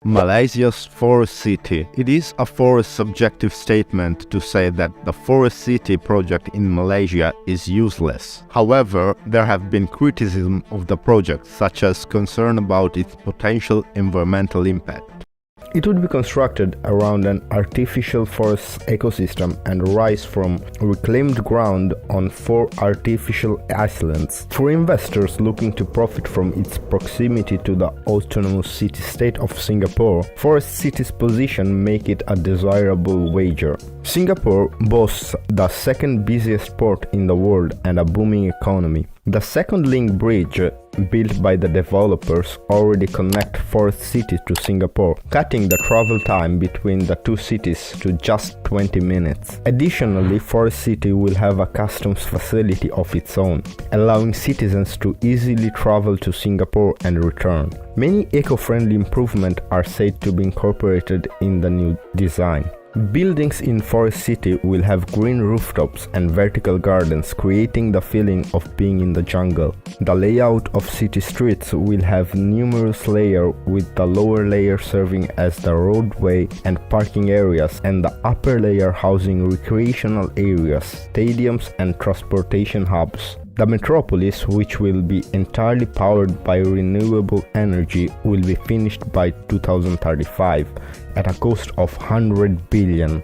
Malaysia's forest city. It is a forest subjective statement to say that the forest city project in Malaysia is useless. However, there have been criticism of the project, such as concern about its potential environmental impact. It would be constructed around an artificial forest ecosystem and rise from reclaimed ground on 4 artificial islands. For investors looking to profit from its proximity to the autonomous city-state of Singapore, Forest City's position make it a desirable wager. Singapore boasts the second busiest port in the world and a booming economy. The second link bridge built by the developers already connect Forest City to Singapore, cutting the travel time between the two cities to just 20 minutes. Additionally, Forest City will have a customs facility of its own, allowing citizens to easily travel to Singapore and return. Many eco-friendly improvements are said to be incorporated in the new design. Buildings in Forest City will have green rooftops and vertical gardens, creating the feeling of being in the jungle. The layout of city streets will have numerous layers, with the lower layer serving as the roadway and parking areas, and the upper layer housing recreational areas, stadiums and transportation hubs. The metropolis, which will be entirely powered by renewable energy, will be finished by 2035 at a cost of 100 billion.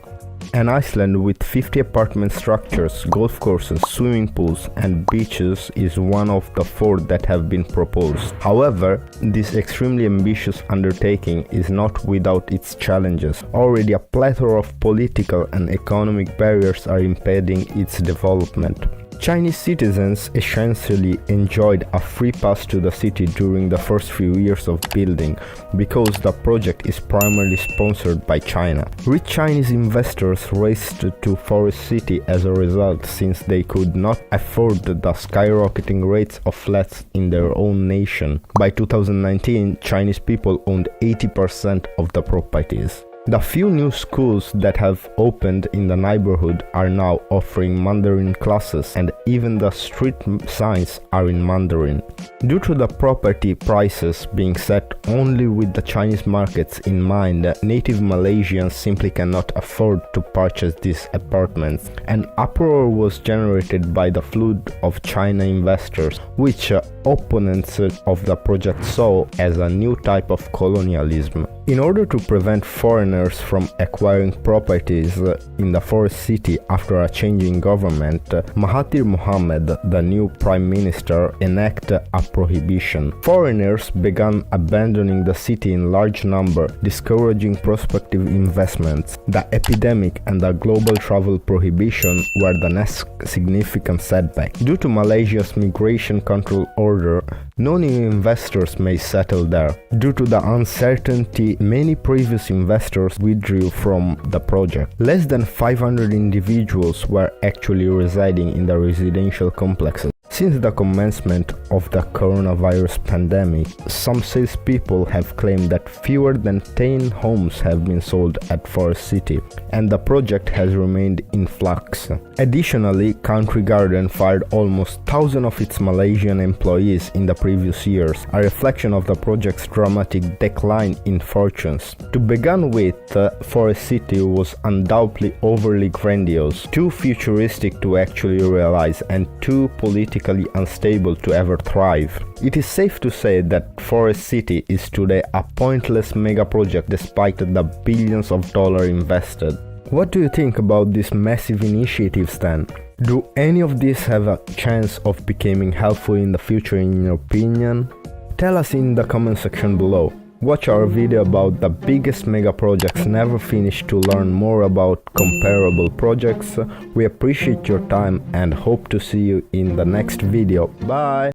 An island with 50 apartment structures, golf courses, swimming pools and beaches is one of the 4 that have been proposed. However, this extremely ambitious undertaking is not without its challenges. Already a plethora of political and economic barriers are impeding its development. Chinese citizens essentially enjoyed a free pass to the city during the first few years of building, because the project is primarily sponsored by China. Rich Chinese investors raced to Forest City as a result, since they could not afford the skyrocketing rates of flats in their own nation. By 2019, Chinese people owned 80% of the properties. The few new schools that have opened in the neighborhood are now offering Mandarin classes, and even the street signs are in Mandarin. Due to the property prices being set only with the Chinese markets in mind, native Malaysians simply cannot afford to purchase these apartments. An uproar was generated by the flood of China investors, which opponents of the project saw as a new type of colonialism. In order to prevent foreigners from acquiring properties in the Forest City after a change in government, Mahathir Mohamad, the new Prime Minister, enacted a prohibition. Foreigners began abandoning the city in large number, discouraging prospective investments. The epidemic and the global travel prohibition were the next significant setback. Due to Malaysia's migration control order, no new investors may settle there. Due to the uncertainty, many previous investors withdrew from the project. Less than 500 individuals were actually residing in the residential complexes. Since the commencement of the coronavirus pandemic, some salespeople have claimed that fewer than 10 homes have been sold at Forest City, and the project has remained in flux. Additionally, Country Garden fired almost 1,000 of its Malaysian employees in the previous years, a reflection of the project's dramatic decline in fortunes. To begin with, Forest City was undoubtedly overly grandiose, too futuristic to actually realize, and too politically unstable to ever thrive. It is safe to say that Forest City is today a pointless mega project despite the billions of dollars invested. What do you think about these massive initiatives then? Do any of these have a chance of becoming helpful in the future in your opinion? Tell us in the comment section below. Watch our video about the biggest mega projects never finished to learn more about comparable projects. We appreciate your time and hope to see you in the next video. Bye!